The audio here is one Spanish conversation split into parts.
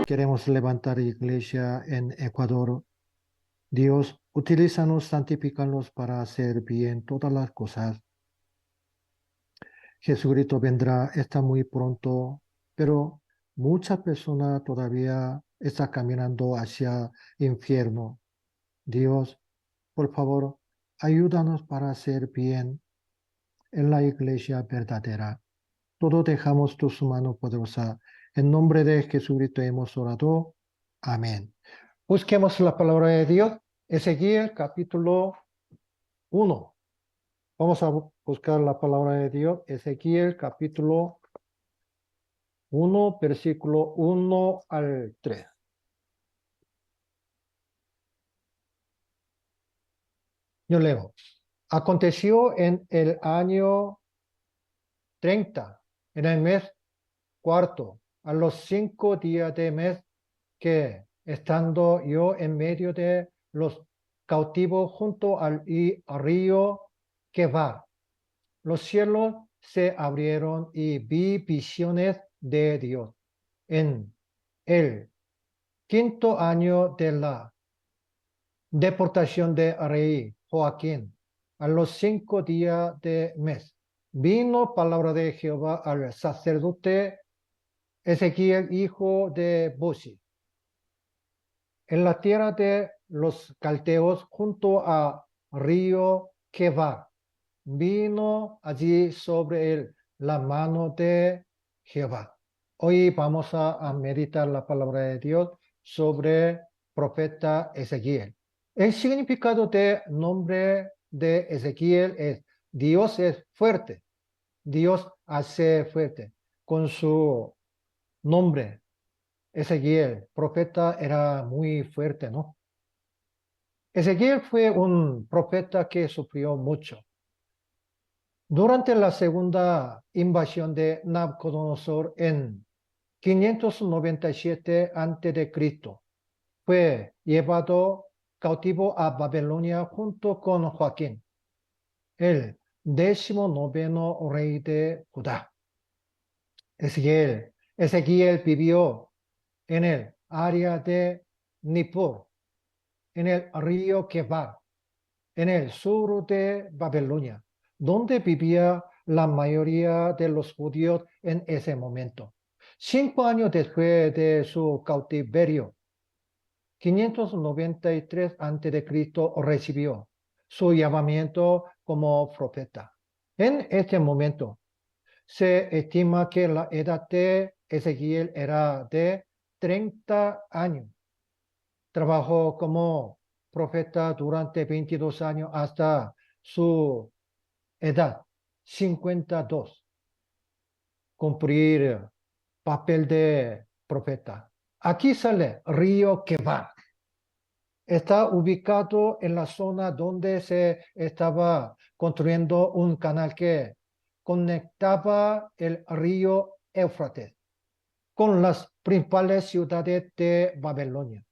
Queremos levantar iglesia en Ecuador. Dios, utilízanos, santifícanos para hacer bien todas las cosas. Jesucristo vendrá, está muy pronto, pero muchas personas todavía están caminando hacia infierno. Dios, por favor, ayúdanos para hacer bien en la iglesia verdadera. Todo dejamos tu mano poderosa. En nombre de Jesucristo hemos orado. Amén. Busquemos la palabra de Dios. Ezequiel capítulo 1. Vamos a buscar la palabra de Dios. Ezequiel capítulo 1, versículo 1 al 3. Yo leo. Aconteció en el año 30, en el mes cuarto, a los 5 días de mes, que estando yo en medio de los cautivos junto al río Quebar, los cielos se abrieron y vi visiones de Dios. En el quinto año de la deportación de rey Joaquín, a los 5 días de mes, vino palabra de Jehová al sacerdote Ezequiel, hijo de Buzi, en la tierra de los calteos junto a río Quebar. Vino allí sobre él la mano de Jehová. Hoy vamos a meditar la palabra de Dios sobre profeta Ezequiel. El significado de nombre de Ezequiel es: Dios es fuerte, Dios hace fuerte. Con su nombre, Ezequiel, profeta, era muy fuerte, ¿no? Ezequiel fue un profeta que sufrió mucho. Durante la segunda invasión de Nabucodonosor en 597 a.C., fue llevado cautivo a Babilonia junto con Joaquín, el 19º rey de Judá. Ezequiel vivió en el área de Nippur, en el río Quebar, en el sur de Babilonia, donde vivía la mayoría de los judíos en ese momento. 5 años después de su cautiverio, 593 a.C., recibió su llamamiento como profeta. En este momento, se estima que la edad de Ezequiel era de 30 años. Trabajó como profeta durante 22 años hasta su edad 52. Cumplir papel de profeta. Aquí sale río Quebar. Está ubicado en la zona donde se estaba construyendo un canal que conectaba el río Éufrates con las principales ciudades de Babilonia.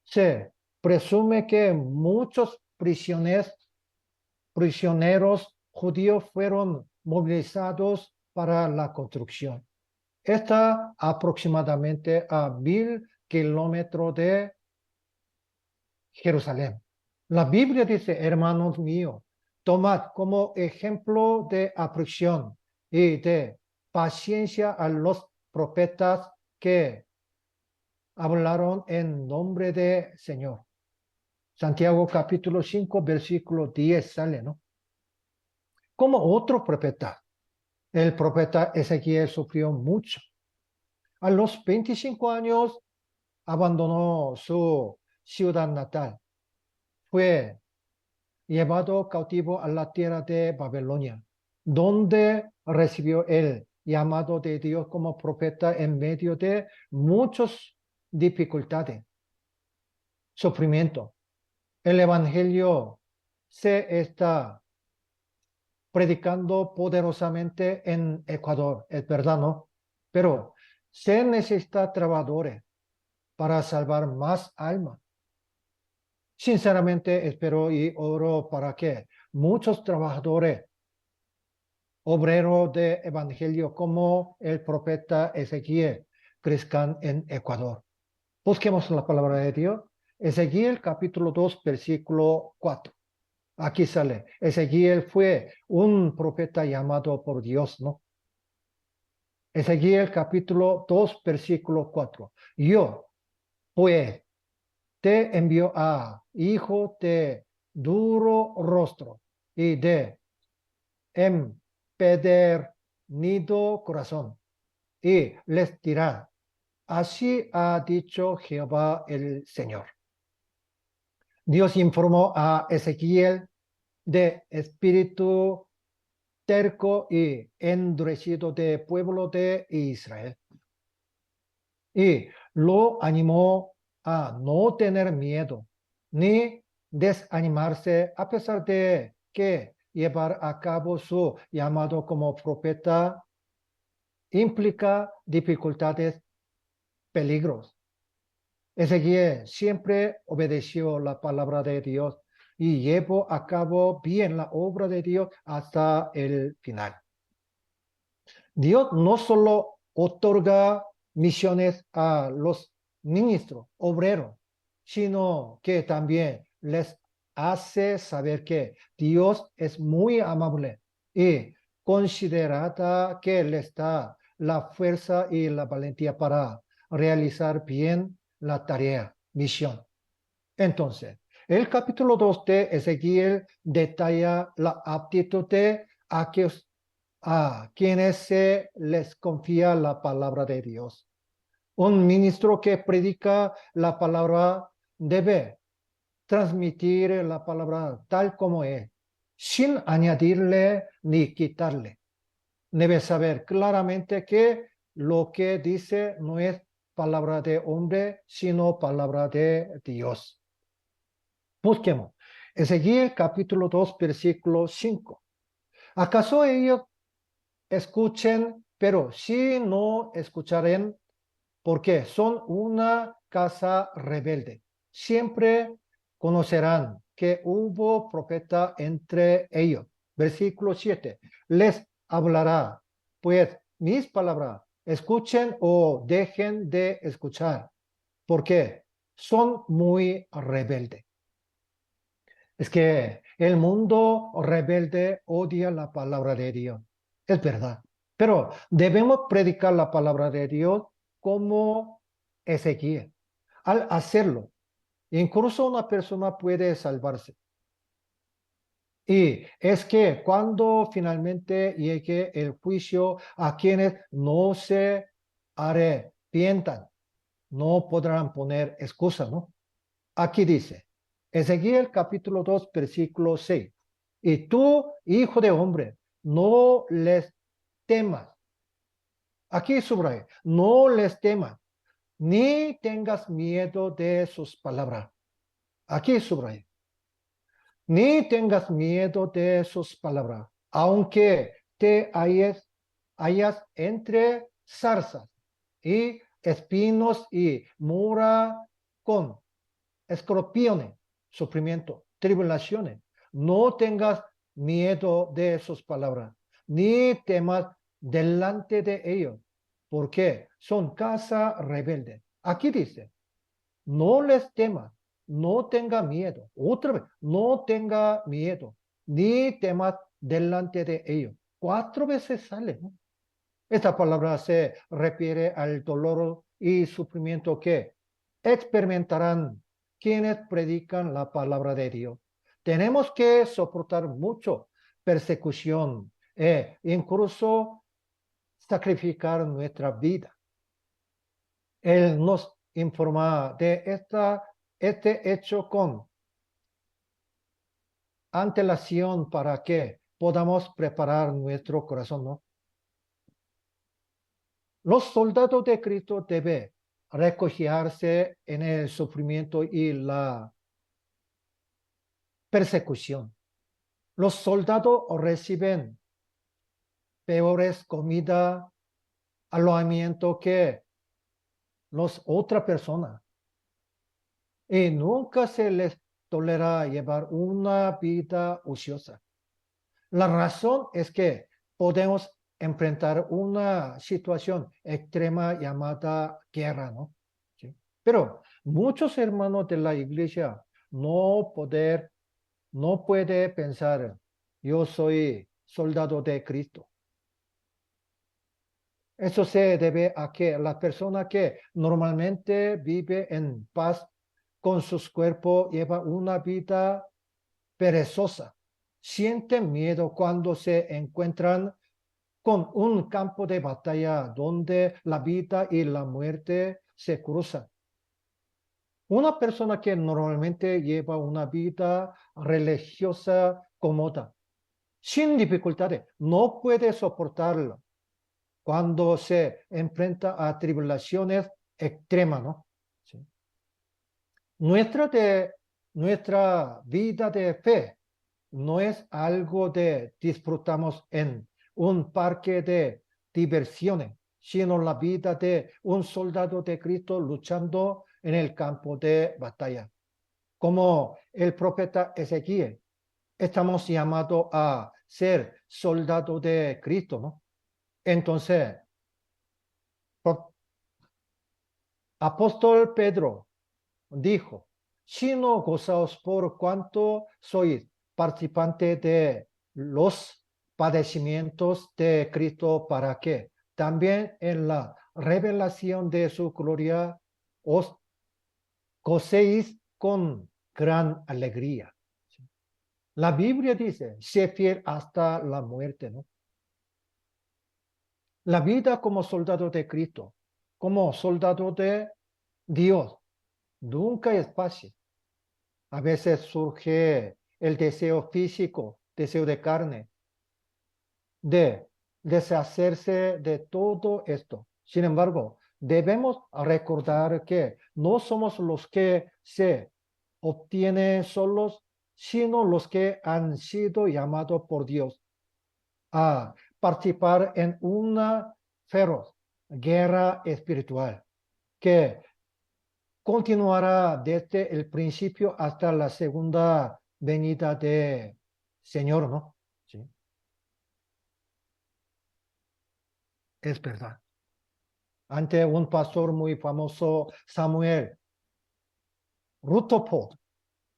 Se presume que muchos prisioneros judíos fueron movilizados para la construcción. Está aproximadamente a 1000 kilómetros de Jerusalén. La Biblia dice: hermanos míos, tomad como ejemplo de aflicción y de paciencia a los profetas que hablaron en nombre del Señor. Santiago capítulo 5, versículo 10 sale, ¿no? Como otro profeta, el profeta Ezequiel sufrió mucho. A los 25 años abandonó su ciudad natal. Fue llevado cautivo a la tierra de Babilonia, donde recibió el llamado de Dios como profeta en medio de muchas dificultades, sufrimiento. El evangelio se está predicando poderosamente en Ecuador, es verdad, ¿no? Pero se necesita trabajadores para salvar más almas. Sinceramente espero y oro para que muchos trabajadores, obreros de evangelio como el profeta Ezequiel, crezcan en Ecuador. Busquemos la palabra de Dios. Ezequiel capítulo 2, versículo 4. Aquí sale. Ezequiel fue un profeta llamado por Dios, ¿no? Ezequiel capítulo 2, versículo 4. Yo, pues, te envío a hijo de duro rostro y de empedernido corazón. Y les dirá, así ha dicho Jehová el Señor. Dios informó a Ezequiel de espíritu terco y endurecido de pueblo de Israel. Y lo animó a no tener miedo ni desanimarse a pesar de que llevar a cabo su llamado como profeta implica dificultades, peligros. Ezequiel siempre obedeció la palabra de Dios y llevó a cabo bien la obra de Dios hasta el final. Dios no solo otorga misiones a los ministros, obreros, sino que también les hace saber que Dios es muy amable y considerada que les da la fuerza y la valentía para realizar bien la tarea, misión. Entonces, el capítulo 2 de Ezequiel detalla la aptitud de aquellos a quienes se les confía la palabra de Dios. Un ministro que predica la palabra debe transmitir la palabra tal como es, sin añadirle ni quitarle. Debe saber claramente que lo que dice no es palabra de hombre, sino palabra de Dios. Busquemos. Ezequiel capítulo 2, versículo 5. ¿Acaso ellos escuchen, pero si no escucharen, porque son una casa rebelde? Siempre conocerán que hubo profeta entre ellos. Versículo 7. Les hablará, pues mis palabras, escuchen o dejen de escuchar, porque son muy rebeldes. Es que el mundo rebelde odia la palabra de Dios. Es verdad. Pero debemos predicar la palabra de Dios como Ezequiel. Al hacerlo, incluso una persona puede salvarse. Y es que cuando finalmente llegue el juicio, a quienes no se arrepientan, no podrán poner excusa, ¿no? Aquí dice, Ezequiel capítulo 2, versículo 6. Y tú, hijo de hombre, no les temas. Aquí subraya, no les temas, ni tengas miedo de sus palabras. Aquí subraya, ni tengas miedo de sus palabras, aunque te hayas entre zarzas y espinos y mora con escorpiones, sufrimiento, tribulaciones. No tengas miedo de sus palabras, ni temas delante de ellos, porque son casa rebelde. Aquí dice, no les temas, no tenga miedo. Otra vez, no tenga miedo, ni temas delante de ellos. 4 veces sale, ¿no? Esta palabra se refiere al dolor y sufrimiento que experimentarán quienes predican la palabra de Dios. Tenemos que soportar mucho persecución e incluso sacrificar nuestra vida. Él nos informa de este hecho con antelación para que podamos preparar nuestro corazón, ¿no? Los soldados de Cristo deben refugiarse en el sufrimiento y la persecución. Los soldados reciben peores comida, alojamiento que los otra persona. Y nunca se les tolera llevar una vida ociosa. La razón es que podemos enfrentar una situación extrema llamada guerra, ¿no? ¿Sí? Pero muchos hermanos de la iglesia no puede pensar, yo soy soldado de Cristo. Eso se debe a que la persona que normalmente vive en paz con sus cuerpos lleva una vida perezosa. Sienten miedo cuando se encuentran con un campo de batalla donde la vida y la muerte se cruzan. Una persona que normalmente lleva una vida religiosa cómoda, sin dificultades, no puede soportarlo cuando se enfrenta a tribulaciones extremas, ¿no? Sí. Nuestra, nuestra vida de fe no es algo de disfrutamos en un parque de diversiones, sino la vida de un soldado de Cristo luchando en el campo de batalla. Como el profeta Ezequiel, estamos llamados a ser soldados de Cristo, ¿no? Entonces, apóstol Pedro dijo, si no gozaos por cuanto sois participante de los padecimientos de Cristo, para que también en la revelación de su gloria os gocéis con gran alegría. La Biblia dice, sé fiel hasta la muerte, ¿no? La vida como soldado de Cristo, como soldado de Dios, nunca es fácil. A veces surge el deseo físico, deseo de carne, de deshacerse de todo esto. Sin embargo, debemos recordar que no somos los que se obtienen solos, sino los que han sido llamados por Dios a participar en una feroz guerra espiritual que continuará desde el principio hasta la segunda venida de Señor, ¿no? Sí, es verdad. Ante un pastor muy famoso, Samuel Rutherford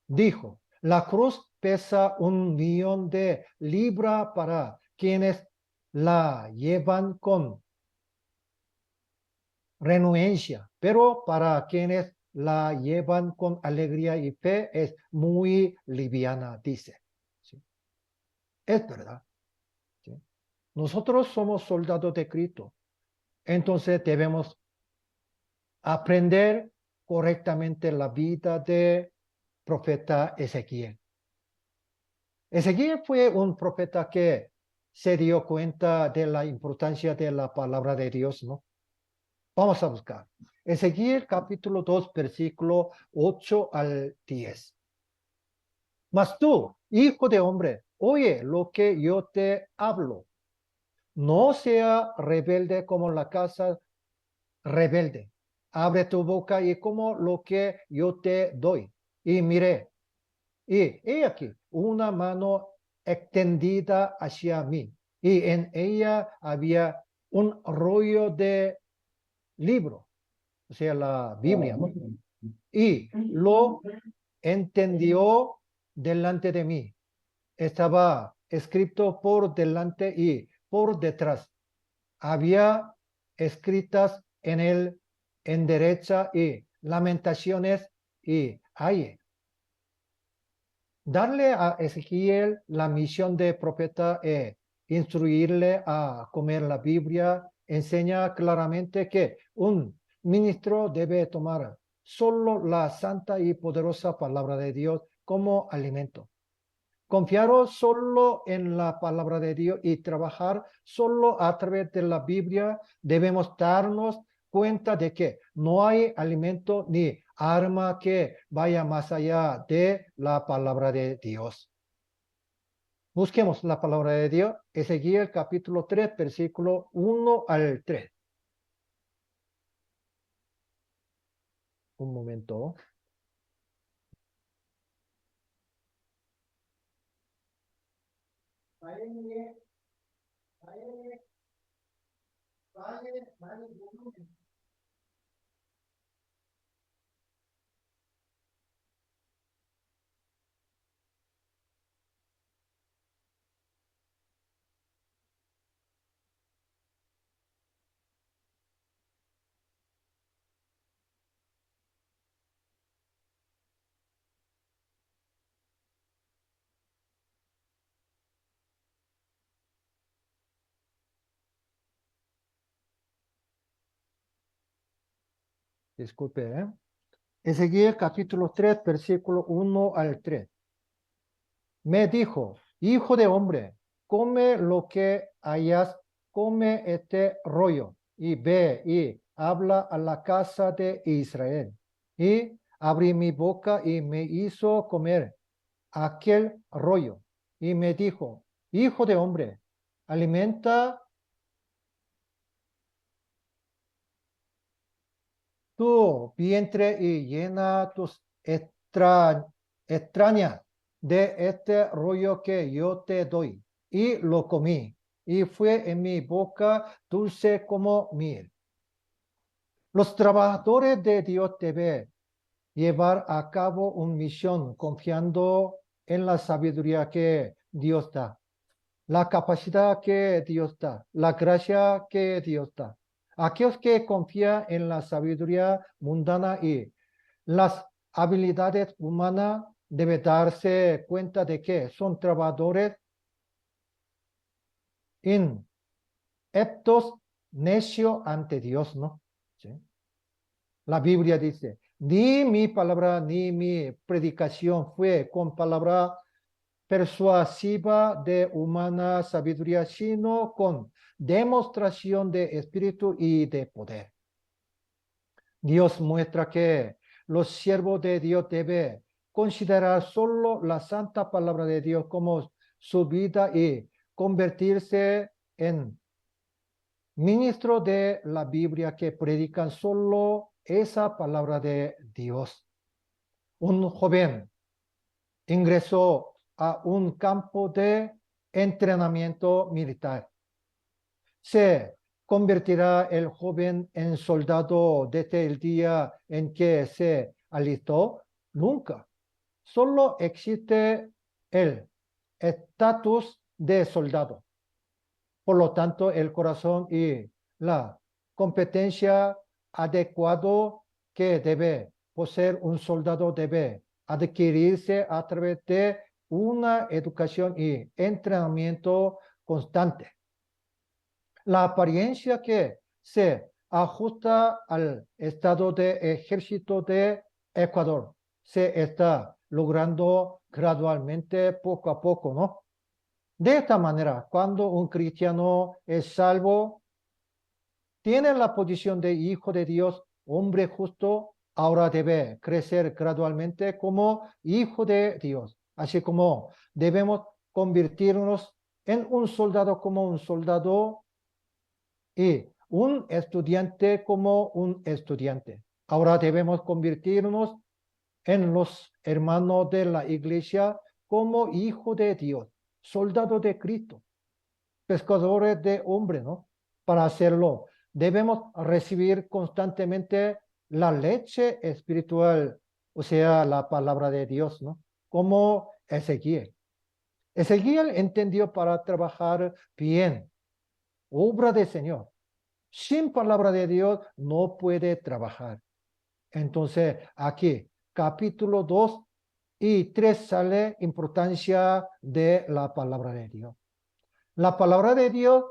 dijo, la cruz pesa 1 millón de libras para quienes la llevan con renuencia, pero para quienes la llevan con alegría y fe es muy liviana, dice. ¿Sí? Es verdad. ¿Sí? Nosotros somos soldados de Cristo, entonces debemos aprender correctamente la vida de profeta Ezequiel. Ezequiel fue un profeta que se dio cuenta de la importancia de la palabra de Dios, ¿no? Vamos a buscar. Ezequiel capítulo 2, versículo 8 al 10. Mas tú, hijo de hombre, oye lo que yo te hablo. No sea rebelde como la casa rebelde. Abre tu boca y como lo que yo te doy. Y miré, y he aquí una mano extendida hacia mí. Y en ella había un rollo de libro, o sea, la Biblia, ¿no? Y lo entendió delante de mí. Estaba escrito por delante y por detrás. Había escritas en él en derecha y lamentaciones y ay. Darle a Ezequiel la misión de profeta e instruirle a comer la Biblia enseña claramente que un ministro debe tomar solo la santa y poderosa palabra de Dios como alimento. Confiaros solo en la palabra de Dios y trabajar solo a través de la Biblia, debemos darnos cuenta de que no hay alimento ni arma que vaya más allá de la palabra de Dios. Busquemos la palabra de Dios, Ezequiel capítulo 3, versículo 1 al 3. Un momento. Disculpe, ¿eh? Ezequiel capítulo 3, versículo 1 al 3. Me dijo, hijo de hombre, come lo que hayas, come este rollo y ve y habla a la casa de Israel. Y abrí mi boca y me hizo comer aquel rollo. Y me dijo, hijo de hombre, alimenta tu vientre y llena tus extrañas de este rollo que yo te doy. Y lo comí, y fue en mi boca dulce como miel. Los trabajadores de Dios deben llevar a cabo una misión confiando en la sabiduría que Dios da, la capacidad que Dios da, la gracia que Dios da. Aquellos que confían en la sabiduría mundana y las habilidades humanas deben darse cuenta de que son trabajadores ineptos, necios ante Dios, ¿no? ¿Sí? La Biblia dice, ni mi palabra ni mi predicación fue con palabra persuasiva de humana sabiduría, sino con demostración de espíritu y de poder. Dios muestra que los siervos de Dios deben considerar solo la santa palabra de Dios como su vida y convertirse en ministro de la Biblia que predican solo esa palabra de Dios. Un joven ingresó a un campo de entrenamiento militar. ¿Se convertirá el joven en soldado desde el día en que se alistó? Nunca. Solo existe el estatus de soldado. Por lo tanto, el corazón y la competencia adecuado que debe poseer un soldado debe adquirirse a través de una educación y entrenamiento constante. La apariencia que se ajusta al estado de ejército de Ecuador se está logrando gradualmente, poco a poco, ¿no? De esta manera, cuando un cristiano es salvo, tiene la posición de hijo de Dios, hombre justo, ahora debe crecer gradualmente como hijo de Dios, así como debemos convertirnos en un soldado como un soldado y un estudiante como un estudiante. Ahora debemos convertirnos en los hermanos de la iglesia como hijo de Dios, soldado de Cristo, pescadores de hombres, ¿no? Para hacerlo, debemos recibir constantemente la leche espiritual, o sea, la palabra de Dios, ¿no? Como Ezequiel. Ezequiel entendió para trabajar bien, obra del Señor. Sin palabra de Dios no puede trabajar. Entonces, aquí, capítulo 2 y 3 sale importancia de la palabra de Dios. La palabra de Dios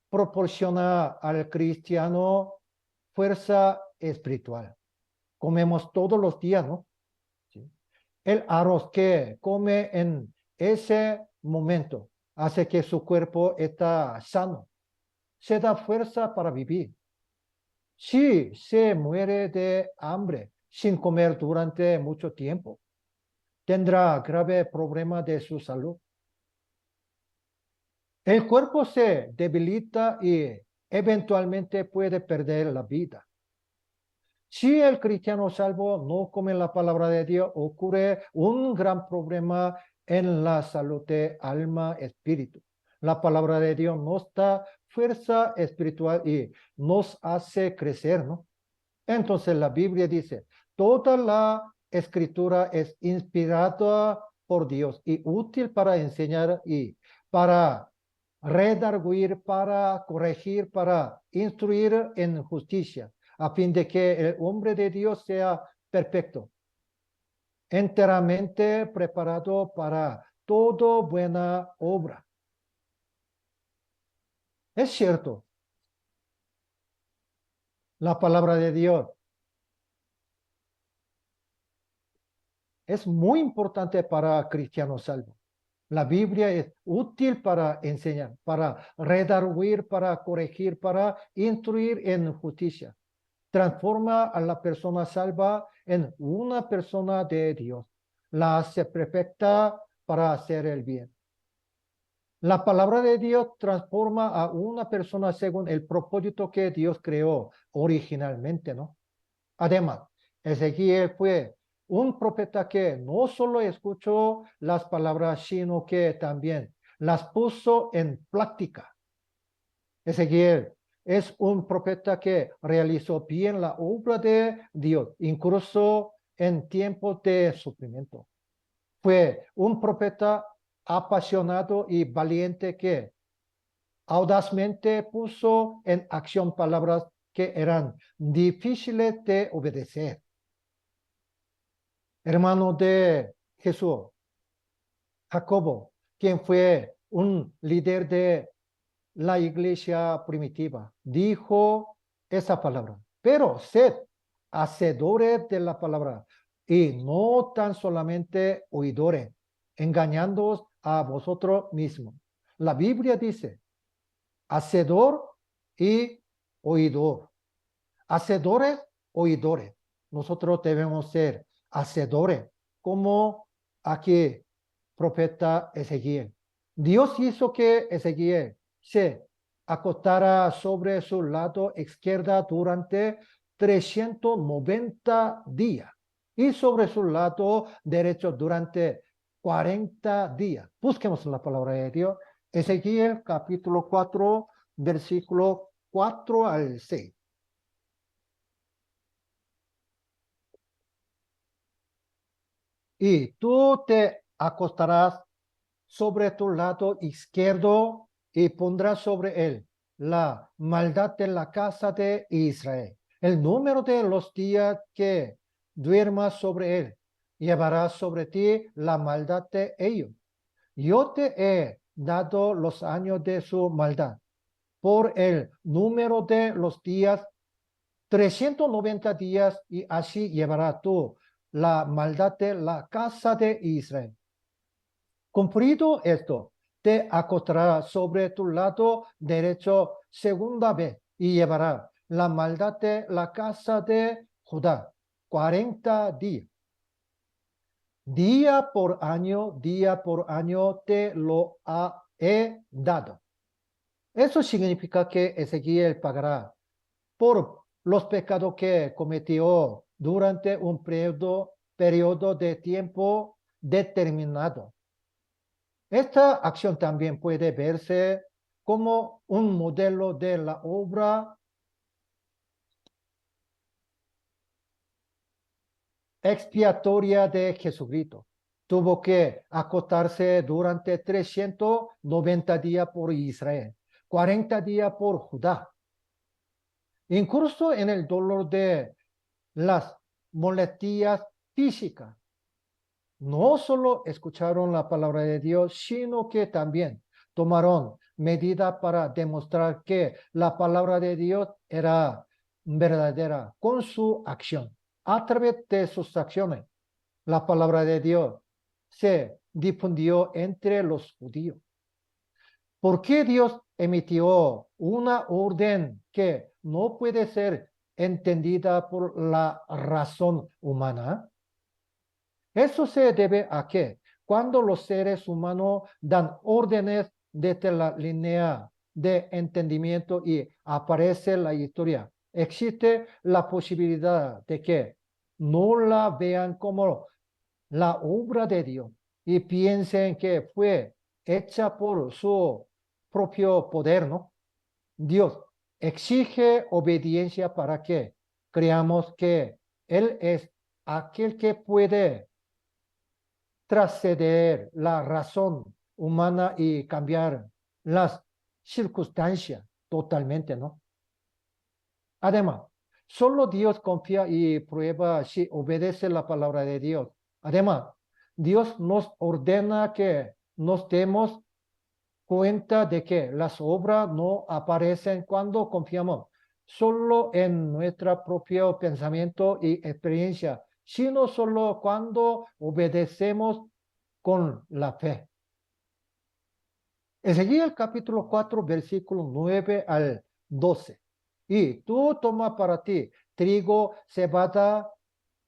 proporciona al cristiano fuerza espiritual. Comemos todos los días, ¿no? ¿Sí? El arroz que come en ese momento hace que su cuerpo está sano. Se da fuerza para vivir. Si se muere de hambre sin comer durante mucho tiempo, tendrá grave problema de su salud. El cuerpo se debilita y eventualmente puede perder la vida. Si el cristiano salvo no come la palabra de Dios, ocurre un gran problema en la salud de alma, espíritu. La palabra de Dios nos da fuerza espiritual y nos hace crecer, ¿no? Entonces la Biblia dice, toda la escritura es inspirada por Dios y útil para enseñar y para redarguir, para corregir, para instruir en justicia, a fin de que el hombre de Dios sea perfecto, enteramente preparado para toda buena obra. Es cierto, la palabra de Dios es muy importante para cristianos salvos. La Biblia es útil para enseñar, para redarguir, para corregir, para instruir en justicia. Transforma a la persona salva en una persona de Dios. La hace perfecta para hacer el bien. La palabra de Dios transforma a una persona según el propósito que Dios creó originalmente, ¿no? Además, Ezequiel fue un profeta que no solo escuchó las palabras, sino que también las puso en práctica. Ezequiel es un profeta que realizó bien la obra de Dios, incluso en tiempos de sufrimiento. Fue un profeta apasionado y valiente que audazmente puso en acción palabras que eran difíciles de obedecer. Hermano de Jesús, Jacobo, quien fue un líder de la iglesia primitiva, dijo esa palabra, pero sed hacedores de la palabra y no tan solamente oidores, engañándoos a vosotros mismos. La Biblia dice, hacedor y oidor. Hacedores, oidores. Nosotros debemos ser hacedores, como aquí profeta Ezequiel. Dios hizo que Ezequiel se acostara sobre su lado izquierda durante 390 días y sobre su lado derecho durante 40 días. Busquemos la palabra de Dios. Ezequiel capítulo 4, versículo 4 al 6. Y tú te acostarás sobre tu lado izquierdo y pondrás sobre él la maldad de la casa de Israel. El número de los días que duermas sobre él llevará sobre ti la maldad de ellos. Yo te he dado los años de su maldad por el número de los días 390 días y así llevará tú la maldad de la casa de Israel. Cumplido esto, te acostará sobre tu lado derecho segunda vez y llevará la maldad de la casa de Judá 40 días. Día por año te lo he dado. Eso significa que Ezequiel pagará por los pecados que cometió durante un periodo de tiempo determinado. Esta acción también puede verse como un modelo de la obra expiatoria de Jesucristo. Tuvo que acostarse durante 390 días por Israel, 40 días por Judá. Incluso en el dolor de las molestias físicas, no solo escucharon la palabra de Dios, sino que también tomaron medidas para demostrar que la palabra de Dios era verdadera con su acción. A través de sus acciones, la palabra de Dios se difundió entre los judíos. ¿Por qué Dios emitió una orden que no puede ser entendida por la razón humana? Eso se debe a que cuando los seres humanos dan órdenes desde la línea de entendimiento y aparece la historia, existe la posibilidad de que no la vean como la obra de Dios y piensen que fue hecha por su propio poder, ¿no? Dios exige obediencia para que creamos que Él es aquel que puede trascender la razón humana y cambiar las circunstancias totalmente, ¿no? Además, solo Dios confía y prueba si obedece la palabra de Dios. Además, Dios nos ordena que nos demos cuenta de que las obras no aparecen cuando confiamos solo en nuestro propio pensamiento y experiencia, sino solo cuando obedecemos con la fe. Ezequiel capítulo 4, versículo 9 al 12. Y tú toma para ti trigo, cebada,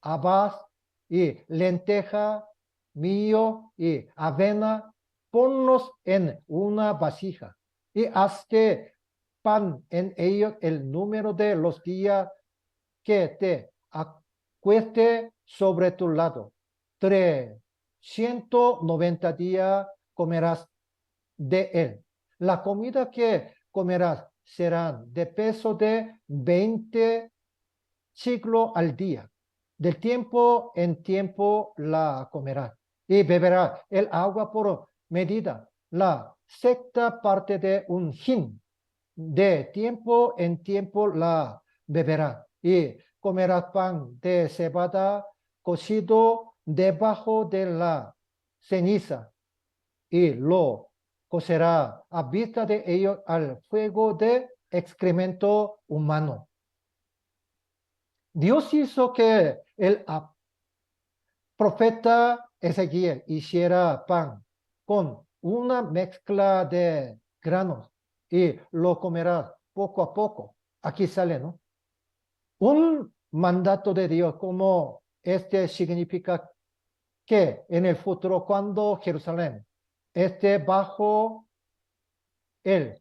habas y lenteja, millo y avena, ponlos en una vasija y hazte pan en ellos el número de los días que te acueste sobre tu lado. 390 días comerás de él. La comida que comerás serán de peso de 20 ciclos al día. Del tiempo en tiempo la comerás y beberás el agua por medida, la sexta parte de un hin. De tiempo en tiempo la beberás y comerás pan de cebada cocido debajo de la ceniza y lo cocerá a vista de ellos al fuego de excremento humano. Dios hizo que el profeta Ezequiel hiciera pan con una mezcla de granos y lo comerás poco a poco. Aquí sale, ¿no? Un mandato de Dios como este significa que en el futuro, cuando Jerusalén esté bajo el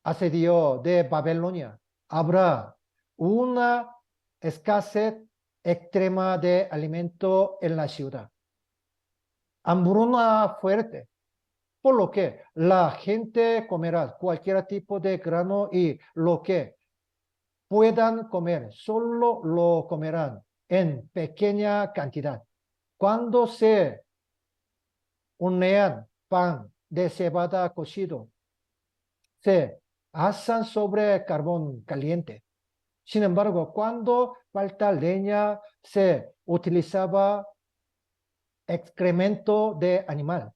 asedio de Babilonia, habrá una escasez extrema de alimento en la ciudad. Hambruna fuerte, por lo que la gente comerá cualquier tipo de grano y lo que puedan comer, solo lo comerán en pequeña cantidad. Cuando se hornean pan de cebada cocido, se asan sobre carbón caliente. Sin embargo, cuando falta leña, se utilizaba excremento de animal,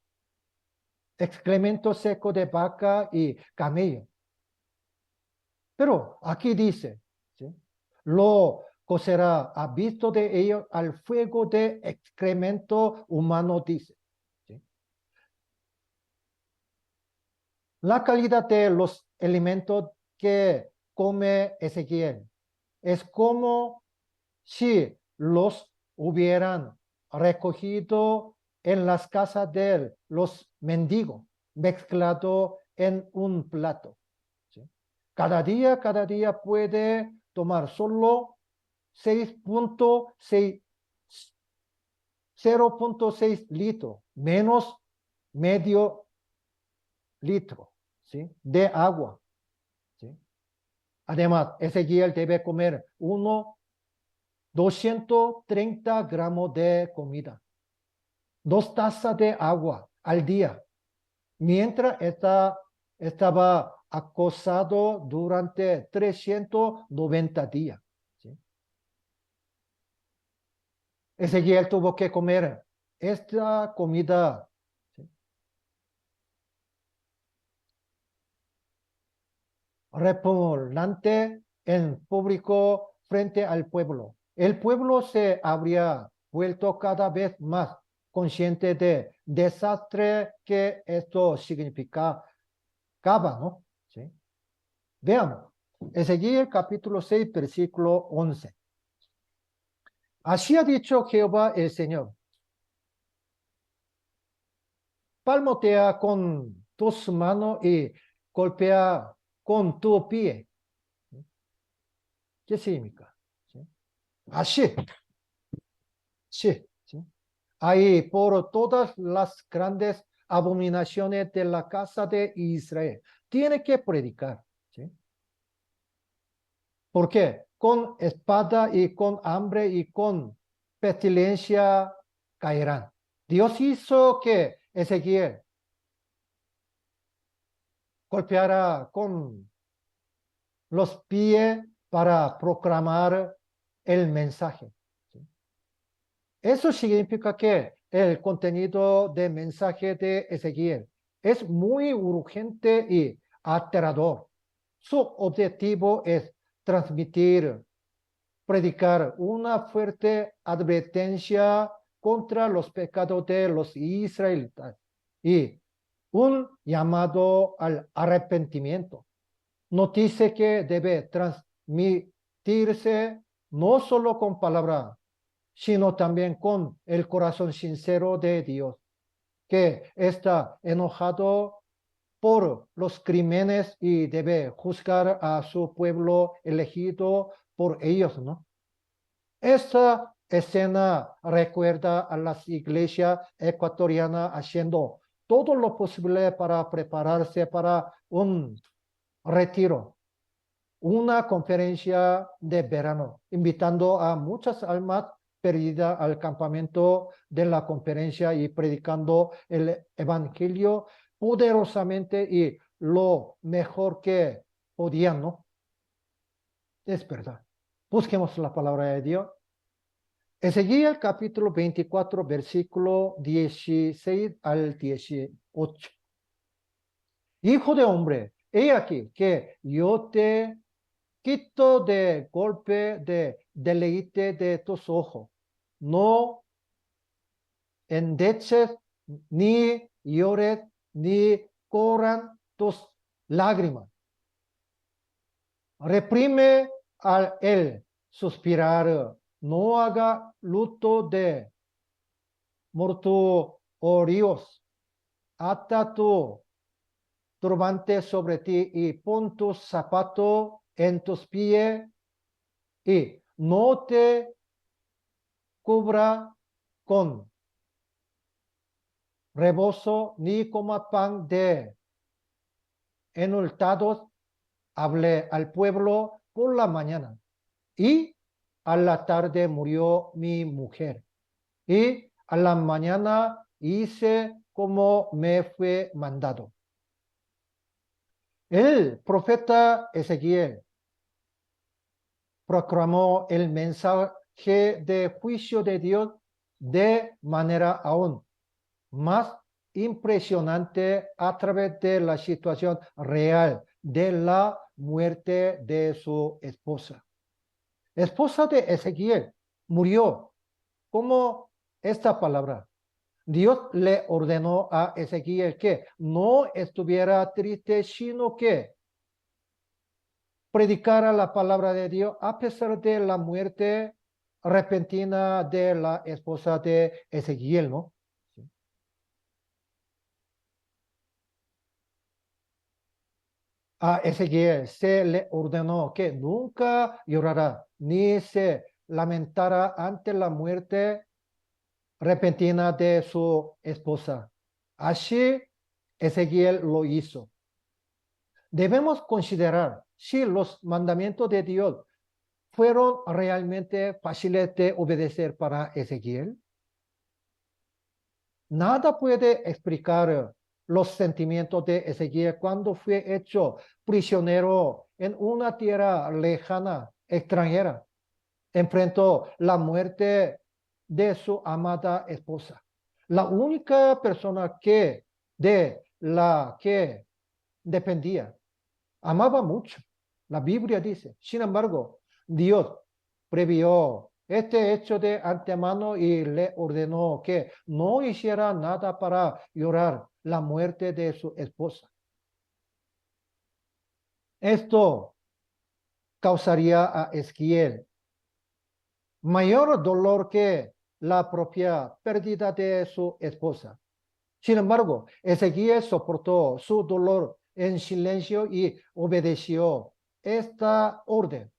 excremento seco de vaca y camello. Pero aquí dice, ¿sí? Lo cocerá a visto de ello al fuego de excremento humano, dice. ¿Sí? La calidad de los alimentos que come Ezequiel es como si los hubieran recogido en las casas de los mendigos, mezclado en un plato. ¿Sí? Cada día puede tomar solo 6.6, 0.6 litros, menos medio litro, ¿sí? De agua. ¿Sí? Además, Ezequiel debe comer 230 gramos de comida, 2 tazas de agua al día, mientras estaba acosado durante 390 días. ¿Sí? Ezequiel tuvo que comer esta comida, ¿sí? Repugnante en público frente al pueblo. El pueblo se habría vuelto cada vez más consciente de desastre que esto significaba, ¿no? ¿Sí? Veamos. Ezequiel capítulo 6, versículo 11. Así ha dicho Jehová el Señor. Palmotea con tus manos y golpea con tu pie. ¿Qué significa? ¿Sí? Así. Sí, sí. Ahí por todas las grandes abominaciones de la casa de Israel. Tiene que predicar. ¿Sí? ¿Por qué? Con espada y con hambre y con pestilencia caerán. Dios hizo que Ezequiel golpeara con los pies para proclamar el mensaje. ¿Sí? Eso significa que el contenido del mensaje de Ezequiel es muy urgente y aterrador. Su objetivo es transmitir, predicar una fuerte advertencia contra los pecados de los israelitas y un llamado al arrepentimiento. Nos dice que debe transmitirse no solo con palabras, sino también con el corazón sincero de Dios, que está enojado por los crímenes y debe juzgar a su pueblo elegido por ellos, ¿no? Esta escena recuerda a las iglesias ecuatorianas haciendo todo lo posible para prepararse para un retiro, una conferencia de verano, invitando a muchas almas perdidas al campamento de la conferencia y predicando el evangelio poderosamente y lo mejor que podían, ¿no? Es verdad. Busquemos la palabra de Dios. Ezequiel capítulo 24, versículo 16 al 18. Hijo de hombre, he aquí que yo te quito de golpe de deleite de tus ojos. No endeches, ni llores, ni corran tus lágrimas. Reprime al el suspirar. No haga luto de mortuorios. Ata tu turbante sobre ti y pon tu zapato en tus pies y no te cubra con rebozo ni coma pan de enlutados. Hablé al pueblo por la mañana y a la tarde murió mi mujer y a la mañana hice como me fue mandado. El profeta Ezequiel proclamó el mensaje de juicio de Dios de manera aún más impresionante a través de la situación real de la muerte de su esposa. Esposa de Ezequiel murió. ¿Cómo esta palabra? Dios le ordenó a Ezequiel que no estuviera triste, sino que predicara la palabra de Dios a pesar de la muerte repentina de la esposa de Ezequiel, ¿no? A Ezequiel se le ordenó que nunca llorara ni se lamentara ante la muerte repentina de su esposa. Así Ezequiel lo hizo. Debemos considerar si los mandamientos de Dios fueron realmente fáciles de obedecer para Ezequiel. Nada puede explicar los sentimientos de Ezequiel cuando fue hecho prisionero en una tierra lejana, extranjera. Enfrentó la muerte de su amada esposa. La única persona de la que dependía. Amaba mucho. La Biblia dice. Sin embargo, Dios previó este hecho de antemano y le ordenó que no hiciera nada para llorar la muerte de su esposa. Esto causaría a Ezequiel mayor dolor que la propia pérdida de su esposa. Sin embargo, Ezequiel soportó su dolor en silencio y obedeció esta orden.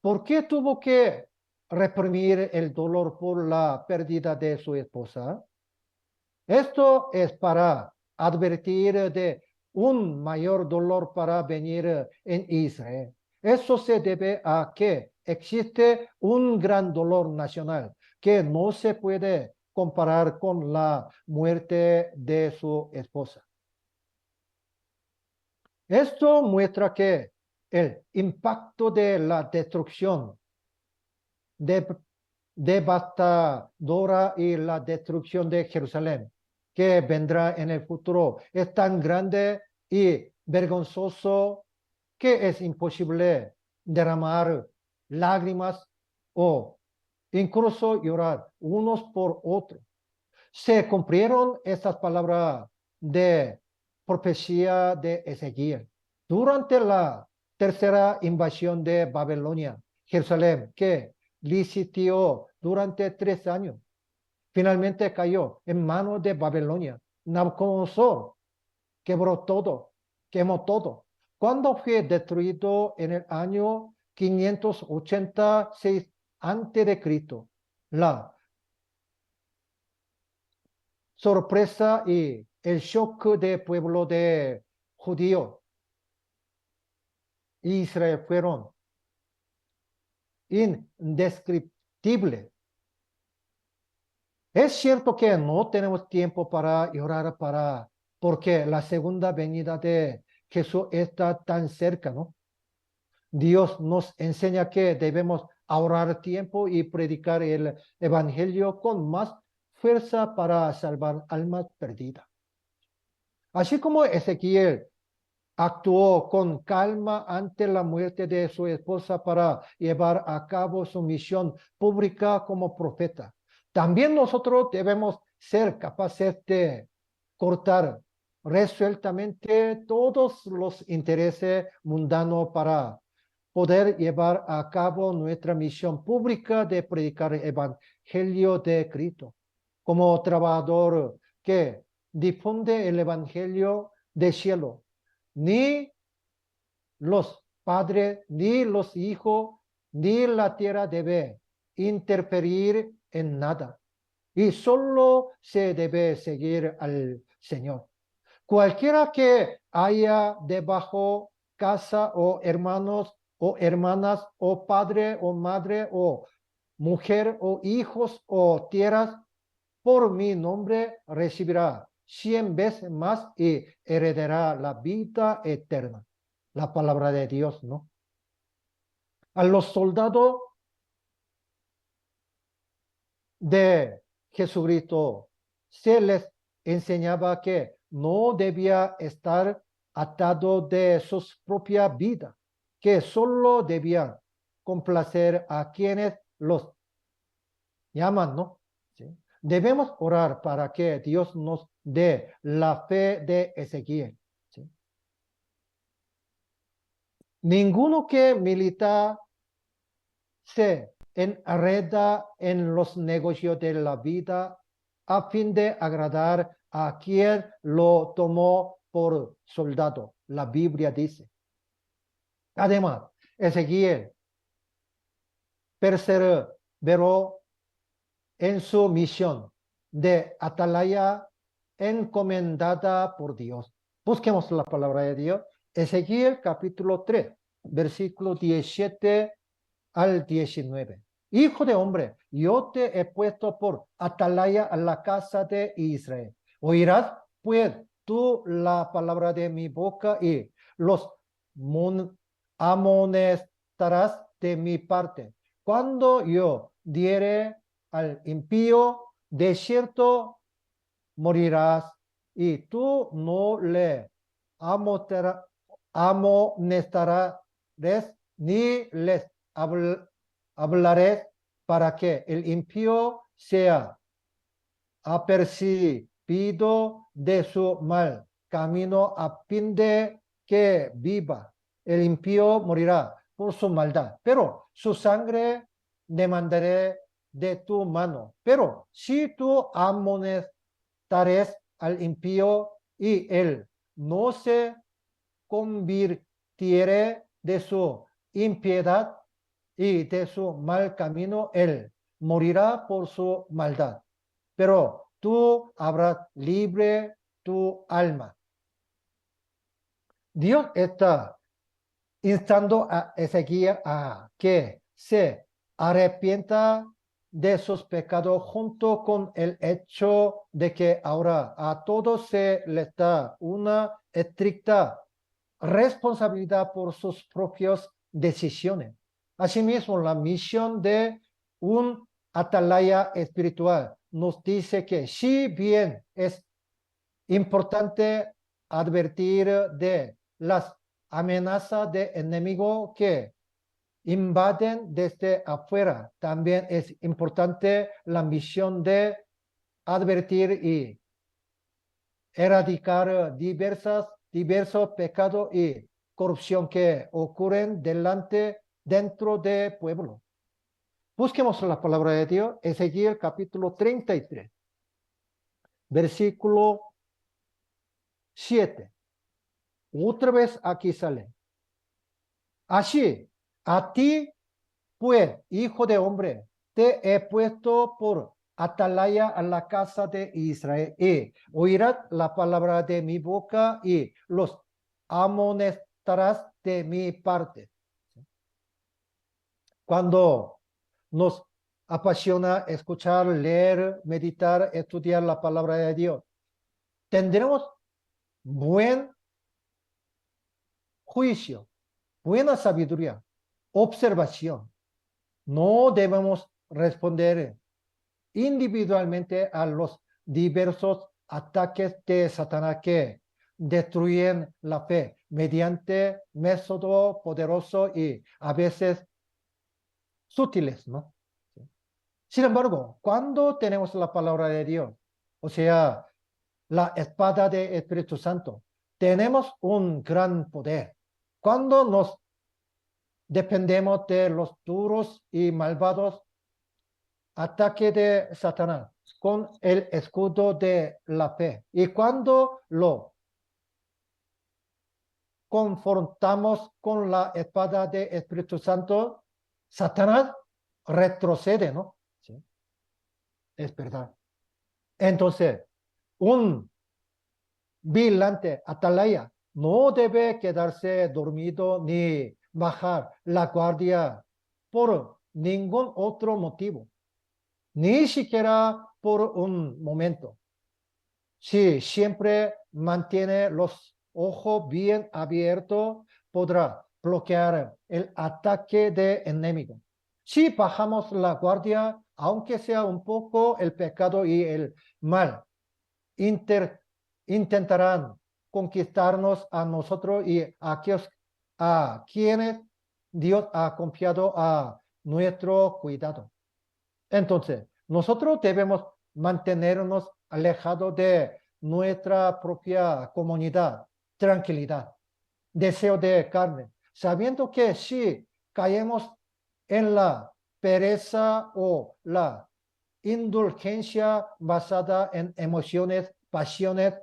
¿Por qué tuvo que reprimir el dolor por la pérdida de su esposa? Esto es para advertir de un mayor dolor para venir en Israel. Eso se debe a que existe un gran dolor nacional que no se puede comparar con la muerte de su esposa. Esto muestra que el impacto de la destrucción devastadora y la destrucción de Jerusalén que vendrá en el futuro es tan grande y vergonzoso que es imposible derramar lágrimas o incluso llorar unos por otros. Se cumplieron estas palabras de profecía de Ezequiel durante la tercera invasión de Babilonia, Jerusalén, que sitió durante 3 años. Finalmente cayó en manos de Babilonia. Nabucodonosor quemó todo. Cuando fue destruido en el año 586 a.C., la sorpresa y el shock del pueblo de judío e Israel fueron indescriptibles. Es cierto que no tenemos tiempo para llorar porque la segunda venida de Jesús está tan cerca, ¿no? Dios nos enseña que debemos ahorrar tiempo y predicar el evangelio con más fuerza para salvar almas perdidas. Así como Ezequiel actuó con calma ante la muerte de su esposa para llevar a cabo su misión pública como profeta, también nosotros debemos ser capaces de cortar resueltamente todos los intereses mundanos para poder llevar a cabo nuestra misión pública de predicar el evangelio de Cristo. Como trabajador que difunde el evangelio del cielo, ni los padres, ni los hijos, ni la tierra debe interferir en nada. Y solo se debe seguir al Señor. Cualquiera que haya debajo casa o hermanos o hermanas o padre o madre o mujer o hijos o tierras, por mi nombre recibirá 100 veces más y heredará la vida eterna. La palabra de Dios, ¿no? A los soldados de Jesucristo se les enseñaba que no debía estar atado de sus propias vidas, que solo debían complacer a quienes los llaman, ¿no? ¿Sí? Debemos orar para que Dios nos dé la fe de Ezequiel. ¿Sí? Ninguno que milita se enreda en los negocios de la vida a fin de agradar a quien lo tomó por soldado. La Biblia dice. Además, Ezequiel perseveró en su misión de atalaya encomendada por Dios. Busquemos la palabra de Dios. Ezequiel capítulo 3, versículo 17 al 19. Hijo de hombre, yo te he puesto por atalaya a la casa de Israel. Oirás pues tú la palabra de mi boca y los amonestarás de mi parte. Cuando yo diere al impío, de cierto morirás, y tú no le amonestarás ni les hablaré para que el impío sea apercibido de su mal camino a fin de que viva. El impío morirá por su maldad, pero su sangre demandaré de tu mano. Pero si tú amonestares al impío y él no se convirtiere de su impiedad y de su mal camino, él morirá por su maldad. Pero tú habrás libre tu alma. Dios está instando a Ezequiel a que se arrepienta de sus pecados junto con el hecho de que ahora a todos se les da una estricta responsabilidad por sus propias decisiones. Asimismo, la misión de un atalaya espiritual nos dice que si bien es importante advertir de las amenazas de enemigo que invaden desde afuera, también es importante la misión de advertir y erradicar diversos pecados y corrupción que ocurren dentro del pueblo. Busquemos la palabra de Dios, Ezequiel capítulo 33, versículo 7. Otra vez aquí sale. Así, a ti, pues, hijo de hombre, te he puesto por atalaya a la casa de Israel, y oirás la palabra de mi boca y los amonestarás de mi parte. Cuando nos apasiona escuchar, leer, meditar, estudiar la palabra de Dios, tendremos buen juicio, buena sabiduría, observación. No debemos responder individualmente a los diversos ataques de Satanás que destruyen la fe mediante métodos poderosos y a veces sutiles, ¿no? Sin embargo, cuando tenemos la palabra de Dios, o sea, la espada del Espíritu Santo, tenemos un gran poder. Cuando nos dependemos de los duros y malvados ataques de Satanás con el escudo de la fe. Y cuando lo confrontamos con la espada del Espíritu Santo, Satanás retrocede, ¿no? Sí, es verdad. Entonces, un vigilante, atalaya, no debe quedarse dormido ni bajar la guardia por ningún otro motivo, ni siquiera por un momento. Si siempre mantiene los ojos bien abiertos, podrá bloquear el ataque de enemigo. Si bajamos la guardia, aunque sea un poco, el pecado y el mal intentarán conquistarnos a nosotros y a aquellos a quienes Dios ha confiado a nuestro cuidado. Entonces, nosotros debemos mantenernos alejados de nuestra propia comunidad, tranquilidad, deseo de carne, sabiendo que si caemos en la pereza o la indulgencia basada en emociones, pasiones,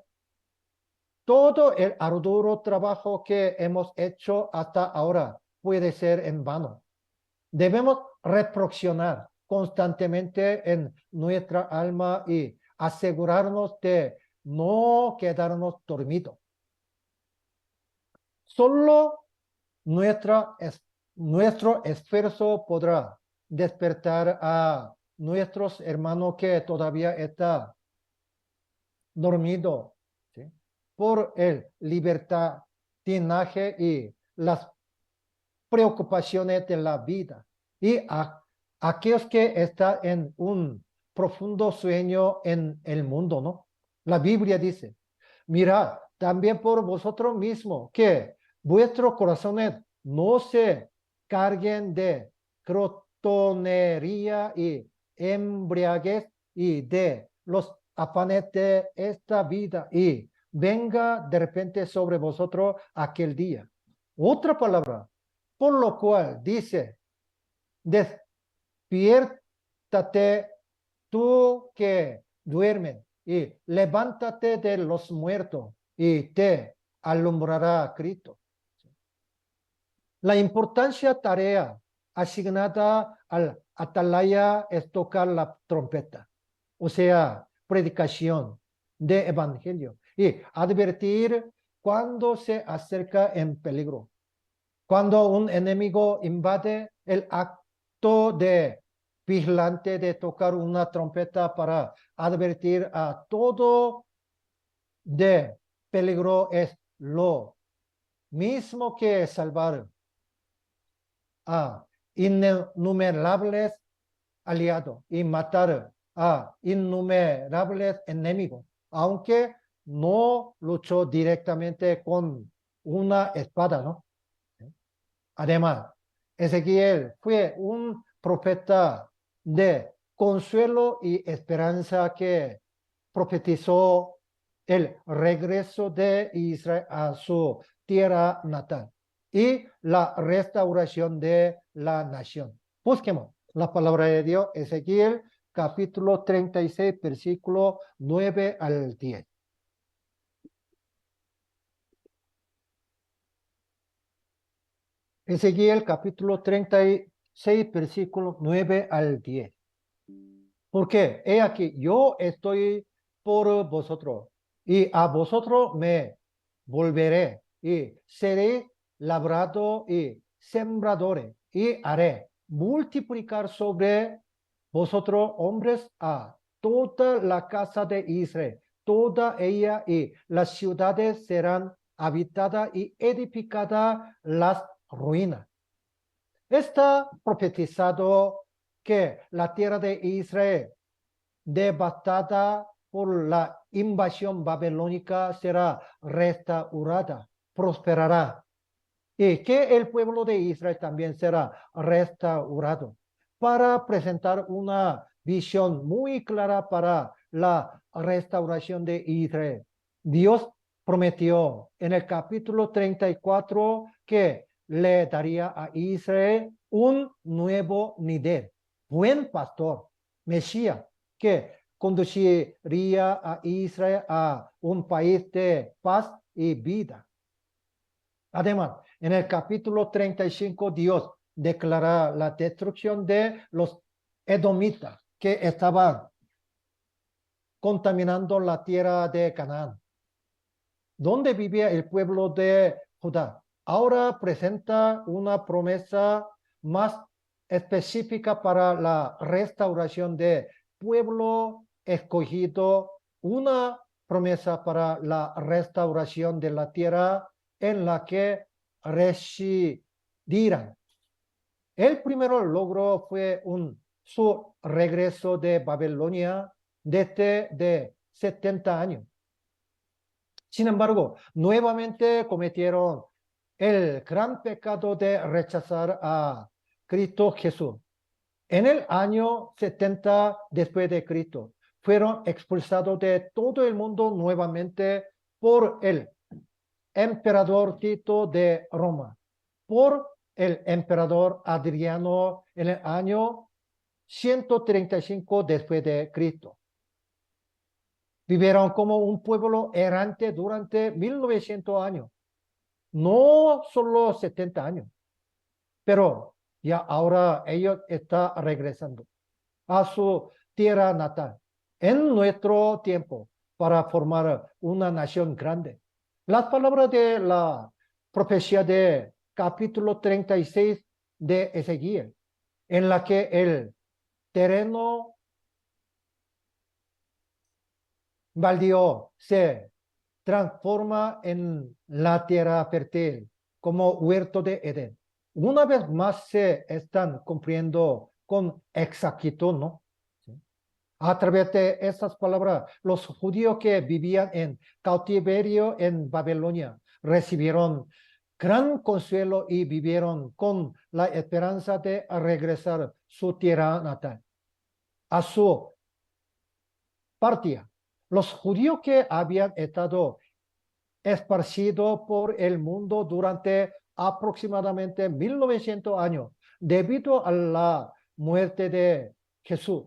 todo el arduo trabajo que hemos hecho hasta ahora puede ser en vano. Debemos reflexionar constantemente en nuestra alma y asegurarnos de no quedarnos dormidos. Solo nuestro esfuerzo podrá despertar a nuestros hermanos que todavía están dormidos, ¿sí?, por el libertinaje y las preocupaciones de la vida, y a aquellos que están en un profundo sueño en el mundo, ¿no? La Biblia dice, mirad también por vosotros mismos que vuestros corazones no se carguen de crotonería y embriaguez y de los afanes de esta vida, y venga de repente sobre vosotros aquel día. Otra palabra, por lo cual dice, despiértate tú que duermes y levántate de los muertos y te alumbrará Cristo. La importancia tarea asignada al atalaya es tocar la trompeta, o sea, predicación de evangelio y advertir cuando se acerca en peligro. Cuando un enemigo invade el acto de vigilante de tocar una trompeta para advertir a todo de peligro es lo mismo que salvar a innumerables aliados y matar a innumerables enemigos, aunque no luchó directamente con una espada, ¿no? Además, Ezequiel fue un profeta de consuelo y esperanza que profetizó el regreso de Israel a su tierra natal y la restauración de la nación. Busquemos la palabra de Dios, Ezequiel capítulo 36, versículo 9 al 10. Ezequiel capítulo 36, versículo 9 al 10. Porque he aquí, yo estoy por vosotros, y a vosotros me volveré, y seré labrado y sembradores, y haré multiplicar sobre vosotros hombres a toda la casa de Israel, toda ella y las ciudades serán habitadas y edificadas las ruinas. Está profetizado que la tierra de Israel, devastada por la invasión babilónica, será restaurada, prosperará, y que el pueblo de Israel también será restaurado, para presentar una visión muy clara para la restauración de Israel. Dios prometió en el capítulo 34 que le daría a Israel un nuevo líder, buen pastor, Mesías, que conduciría a Israel a un país de paz y vida. Además, en el capítulo 35, Dios declara la destrucción de los edomitas que estaban contaminando la tierra de Canaán, donde vivía el pueblo de Judá. Ahora presenta una promesa más específica para la restauración de pueblo escogido, una promesa para la restauración de la tierra en la que residirán. El primer logro fue su regreso de Babilonia desde de 70 años. Sin embargo, nuevamente cometieron el gran pecado de rechazar a Cristo Jesús. En el año 70 después de Cristo, fueron expulsados de todo el mundo nuevamente por el emperador Tito de Roma, por el emperador Adriano en el año 135 después de Cristo. Vivieron como un pueblo errante durante 1900 años, no solo 70 años, pero ya ahora ellos están regresando a su tierra natal en nuestro tiempo para formar una nación grande. Las palabras de la profecía de capítulo 36 de Ezequiel, en la que el terreno baldío se transforma en la tierra fértil como huerto de Edén. Una vez más se están cumpliendo con exactitud, ¿no? ¿Sí? A través de estas palabras, los judíos que vivían en cautiverio en Babilonia recibieron gran consuelo y vivieron con la esperanza de regresar a su tierra natal, a su partida. Los judíos que habían estado esparcidos por el mundo durante aproximadamente 1900 años, debido a la muerte de Jesús,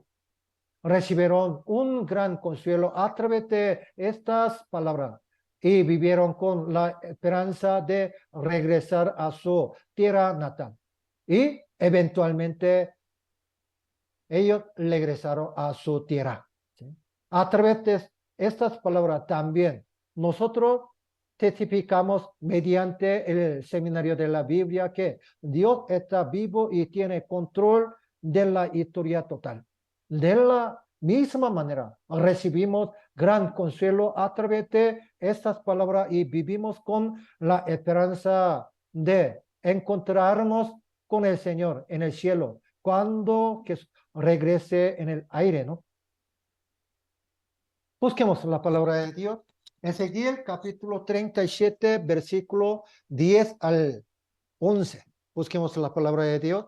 recibieron un gran consuelo a través de estas palabras y vivieron con la esperanza de regresar a su tierra natal. Y eventualmente ellos regresaron a su tierra. ¿Sí? A través de estas palabras también nosotros testificamos mediante el seminario de la Biblia que Dios está vivo y tiene control de la historia total. De la misma manera, recibimos gran consuelo a través de estas palabras y vivimos con la esperanza de encontrarnos con el Señor en el cielo cuando que regrese en el aire, ¿no? Busquemos la palabra de Dios. Ezequiel capítulo 37, versículo 10 al 11. Busquemos la palabra de Dios.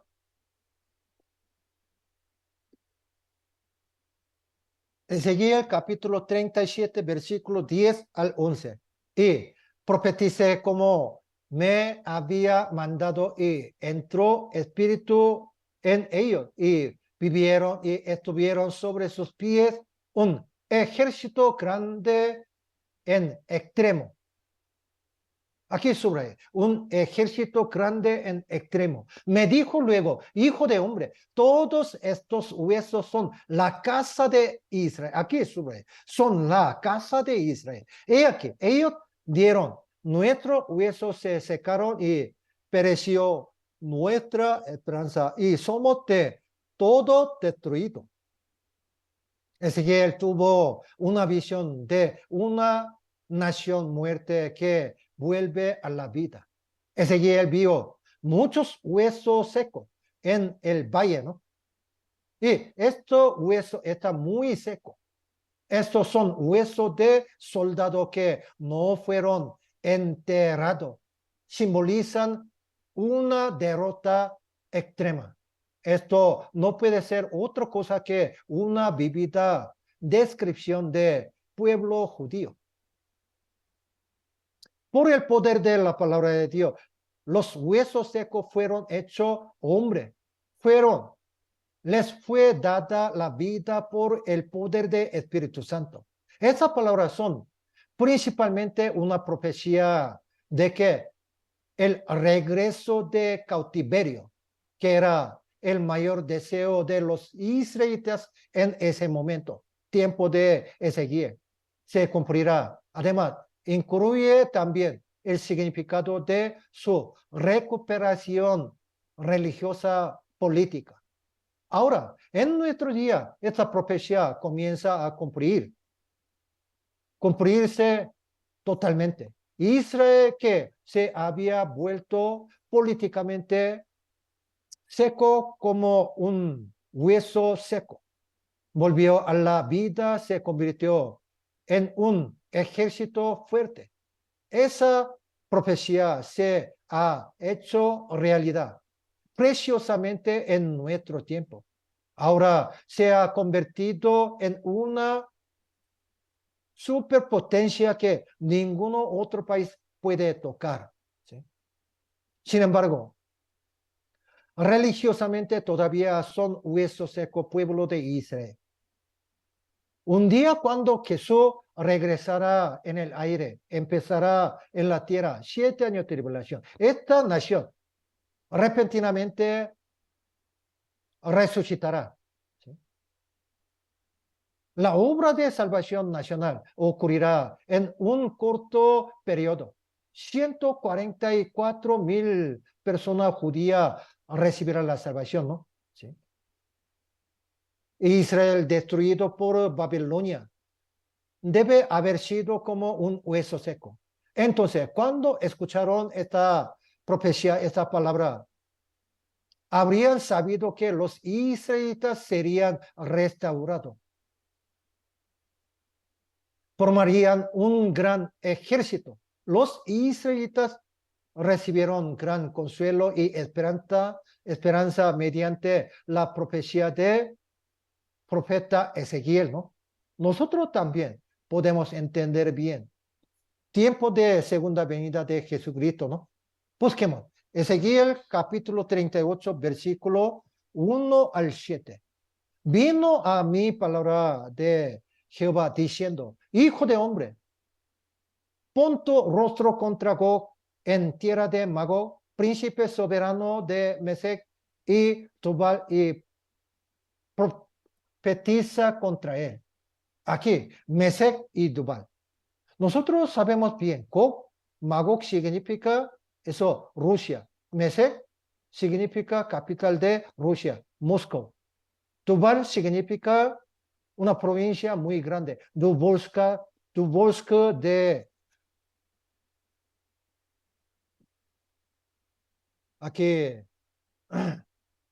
Ezequiel capítulo 37, versículo 10 al 11. Y profeticé como me había mandado y entró espíritu en ellos y vivieron y estuvieron sobre sus pies un ejército grande en extremo. Aquí sobre un ejército grande en extremo. Me dijo luego, hijo de hombre, todos estos huesos son la casa de Israel. Aquí sobre, son la casa de Israel. He aquí, ellos dieron, nuestros huesos se secaron y pereció nuestra esperanza y somos de todo destruido. Ezequiel tuvo una visión de una nación muerta que vuelve a la vida. Ezequiel vio muchos huesos secos en el valle, ¿no? Y estos huesos están muy secos. Estos son huesos de soldados que no fueron enterrados. Simbolizan una derrota extrema. Esto no puede ser otra cosa que una vívida descripción de pueblo judío. Por el poder de la palabra de Dios, los huesos secos fueron hechos hombre. Les fue dada la vida por el poder del Espíritu Santo. Esas palabras son principalmente una profecía de que el regreso de cautiverio, que era el mayor deseo de los israelitas en ese momento, tiempo de Ezequiel, se cumplirá. Además, incluye también el significado de su recuperación religiosa política. Ahora, en nuestro día, esta profecía comienza a cumplirse totalmente. Israel, que se había vuelto políticamente seco como un hueso seco, volvió a la vida, se convirtió en un ejército fuerte. Esa profecía se ha hecho realidad preciosamente en nuestro tiempo. Ahora se ha convertido en una superpotencia que ningún otro país puede tocar, ¿sí? Sin embargo, religiosamente todavía son hueso seco pueblo de Israel. Un día cuando Jesús regresará en el aire, empezará en la tierra 7 años de tribulación. Esta nación repentinamente resucitará. ¿Sí? La obra de salvación nacional ocurrirá en un corto periodo. 144,000 personas judías recibirán la salvación, ¿no? ¿Sí? Israel destruido por Babilonia debe haber sido como un hueso seco. Entonces, cuando escucharon esta profecía, esta palabra, habrían sabido que los israelitas serían restaurados. Formarían un gran ejército. Los israelitas recibieron gran consuelo y esperanza mediante la profecía de profeta Ezequiel, ¿no? Nosotros también podemos entender bien. Tiempo de segunda venida de Jesucristo, ¿no? Busquemos. Ezequiel capítulo 38, versículo 1 al 7. Vino a mí palabra de Jehová diciendo, hijo de hombre, pon tu rostro contra Gog en tierra de Magog, príncipe soberano de Mesec y Tubal, y profetiza contra él. Aquí, Mesec y Tubal. Nosotros sabemos bien, Gog, Magog significa eso, Rusia. Mesec significa capital de Rusia, Moscú. Tubal significa una provincia muy grande. Tobolsk de aquí,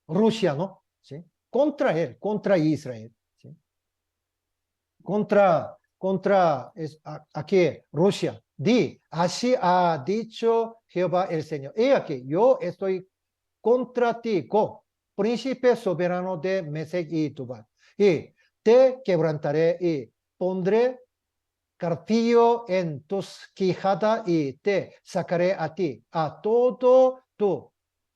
Rusia, ¿no? ¿Sí? Contra él, contra Israel. ¿Sí? Aquí, Rusia. Así ha dicho Jehová el Señor. He aquí, yo estoy contra ti, príncipe soberano de Mesec y Tubal. Y te quebrantaré y pondré carpillo en tus quijadas y te sacaré a ti, a todo tu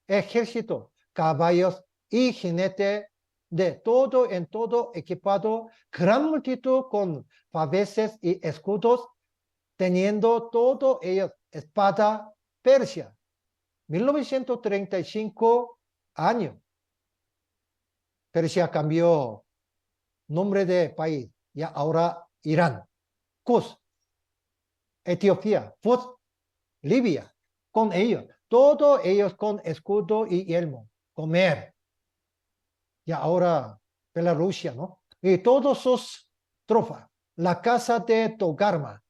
ejército, caballos y jinete de todo en todo equipado, gran multitud con paveses y escudos, teniendo todo ellos espada persia. 1935 años. Persia cambió nombre de país, y ahora Irán. Cus, Etiopía, Fuz, Libia, con ellos, todos ellos con escudo y yelmo, comer. Y ahora Bielorrusia, ¿no? Y todos sus tropas, la casa de Togarma,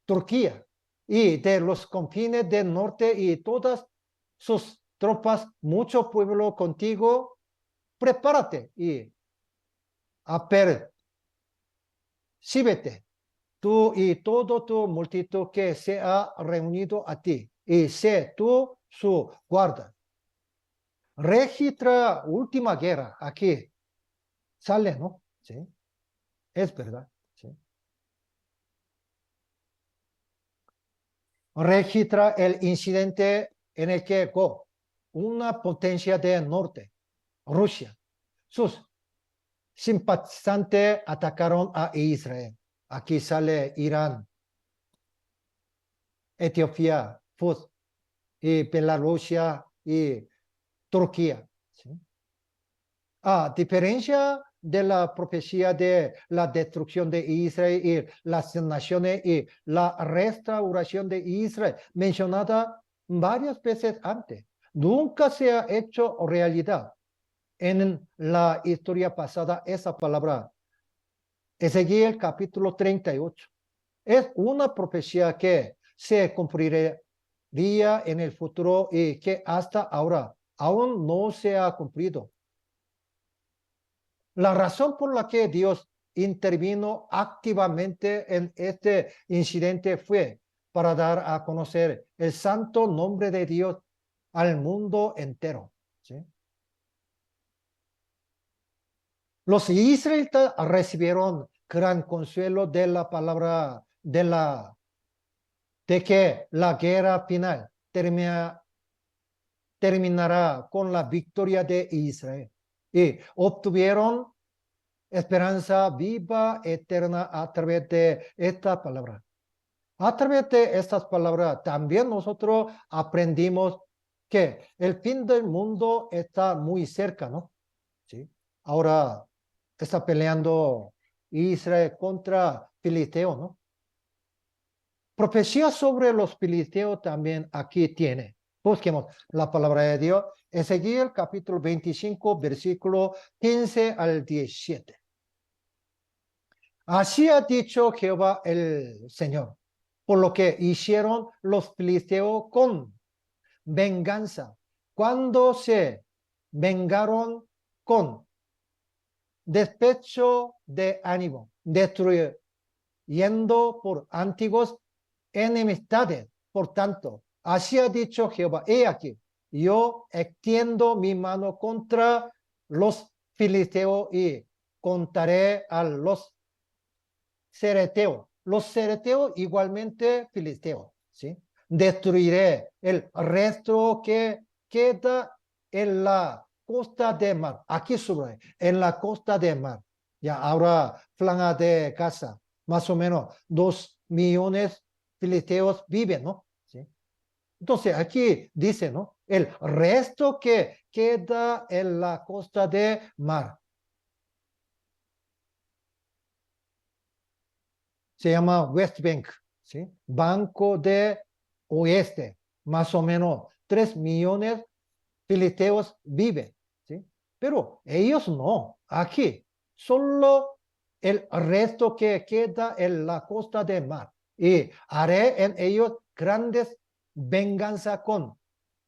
Turquía, y de los confines del norte y todas sus tropas, mucho pueblo contigo, prepárate y apercíbete tú y todo tu multitud que se ha reunido a ti, y sé tú su guarda. Registra última guerra, aquí sale, ¿no? Sí, es verdad. Sí. Registra el incidente en el que una potencia del norte, Rusia, sus simpatizantes atacaron a Israel. Aquí sale Irán, Etiopía, Fuz, y Bielorrusia y Turquía. ¿Sí? A diferencia de la profecía de la destrucción de Israel y las naciones y la restauración de Israel, mencionada varias veces antes, nunca se ha hecho realidad en la historia pasada esa palabra. Ezequiel capítulo 38. Es una profecía que se cumpliría en el futuro y que hasta ahora aún no se ha cumplido. La razón por la que Dios intervino activamente en este incidente fue para dar a conocer el santo nombre de Dios al mundo entero. ¿Sí? Los israelitas recibieron gran consuelo de la palabra de que la guerra final terminará con la victoria de Israel y obtuvieron esperanza viva, eterna a través de esta palabra. A través de estas palabras también nosotros aprendimos que el fin del mundo está muy cerca, ¿no? ¿Sí? Ahora está peleando Israel contra Filisteo, ¿no? Profecía sobre los filisteos también aquí tiene. Busquemos la palabra de Dios. Ezequiel capítulo 25, versículo 15 al 17. Así ha dicho Jehová el Señor, por lo que hicieron los filisteos con venganza, cuando se vengaron con despecho de ánimo, destruyendo por antiguos enemistades. Por tanto, así ha dicho Jehová, he aquí, yo extiendo mi mano contra los filisteos y contaré a los cereteos. Los cereteos igualmente filisteos, ¿sí? Destruiré el resto que queda en la costa de mar. Aquí sobre, en la costa de mar. Ya ahora, franja de Gaza, más o menos 2 millones filisteos viven, ¿no? ¿Sí? Entonces aquí dice, ¿no? El resto que queda en la costa de mar. se llama West Bank, ¿sí? Banco de Oeste, más o menos 3 millones filisteos viven, ¿sí? Pero ellos no, aquí, solo el resto que queda en la costa del mar. Y haré en ellos grandes venganzas con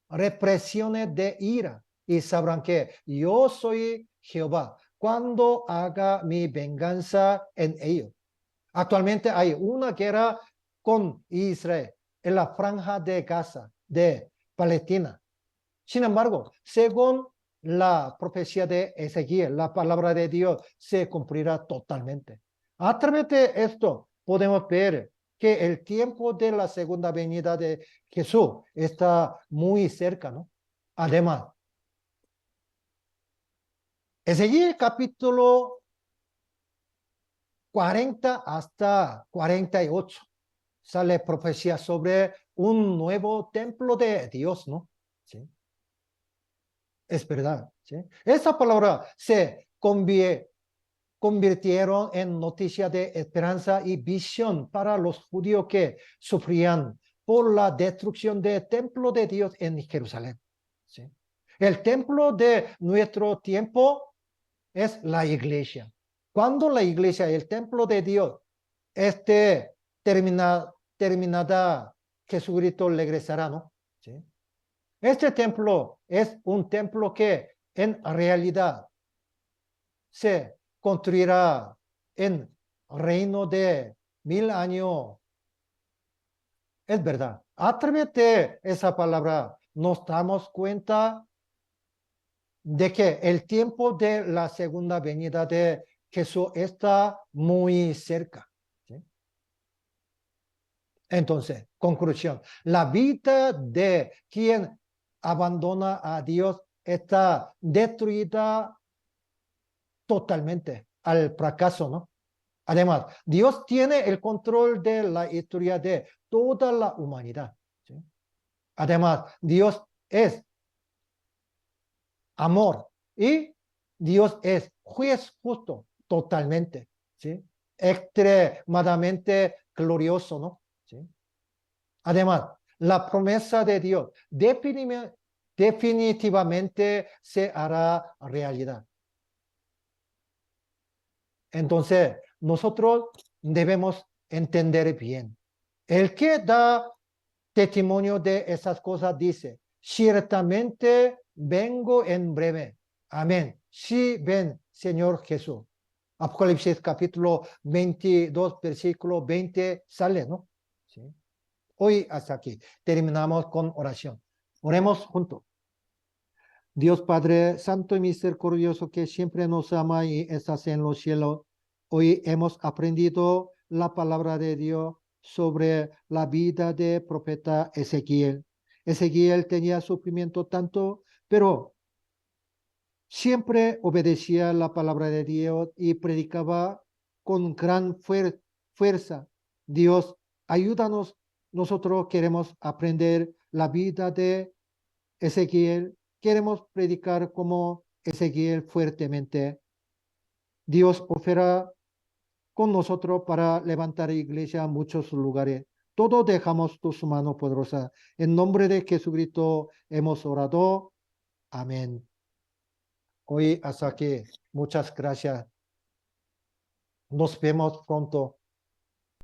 represiones de ira. Y sabrán que yo soy Jehová cuando haga mi venganza en ellos. Actualmente hay una guerra con Israel en la franja de Gaza, de Palestina. Sin embargo, según la profecía de Ezequiel, la palabra de Dios se cumplirá totalmente. A través de esto podemos ver que el tiempo de la segunda venida de Jesús está muy cerca, ¿no? Además, Ezequiel capítulo 40 hasta 48 sale profecía sobre un nuevo templo de Dios, ¿no? ¿Sí? Es verdad, ¿sí? Esa palabra se convirtieron en noticia de esperanza y visión para los judíos que sufrían por la destrucción del templo de Dios en Jerusalén, ¿sí? El templo de nuestro tiempo es la iglesia. Cuando la iglesia, el templo de Dios, esté terminada, Jesucristo regresará, ¿no? ¿Sí? Este templo es un templo que en realidad se construirá en reino de 1000 años. Es verdad. A través de esa palabra nos damos cuenta de que el tiempo de la segunda venida de Jesús está muy cerca, ¿sí? Entonces, conclusión, la vida de quien abandona a Dios está destruida totalmente al fracaso, ¿no? Además, Dios tiene el control de la historia de toda la humanidad, ¿sí? Además, Dios es amor y Dios es juez justo totalmente, ¿sí? Extremadamente glorioso, ¿no? ¿Sí? Además, la promesa de Dios definitivamente se hará realidad. Entonces, nosotros debemos entender bien. El que da testimonio de esas cosas dice, ciertamente vengo en breve. Amén. Sí, ven, Señor Jesús. Apocalipsis capítulo 22, versículo 20 sale, ¿no? ¿Sí? Hoy hasta aquí. Terminamos con oración. Oremos juntos. Dios Padre Santo y Misericordioso que siempre nos ama y estás en los cielos. Hoy hemos aprendido la palabra de Dios sobre la vida de profeta Ezequiel. Ezequiel tenía sufrimiento tanto, pero siempre obedecía la palabra de Dios y predicaba con gran fuerza. Dios, ayúdanos. Nosotros queremos aprender la vida de Ezequiel, queremos predicar como Ezequiel fuertemente. Dios opera con nosotros para levantar iglesia en muchos lugares. Todo dejamos tu mano poderosa. En nombre de Jesucristo hemos orado. Amén. Hoy hasta aquí. Muchas gracias. Nos vemos pronto.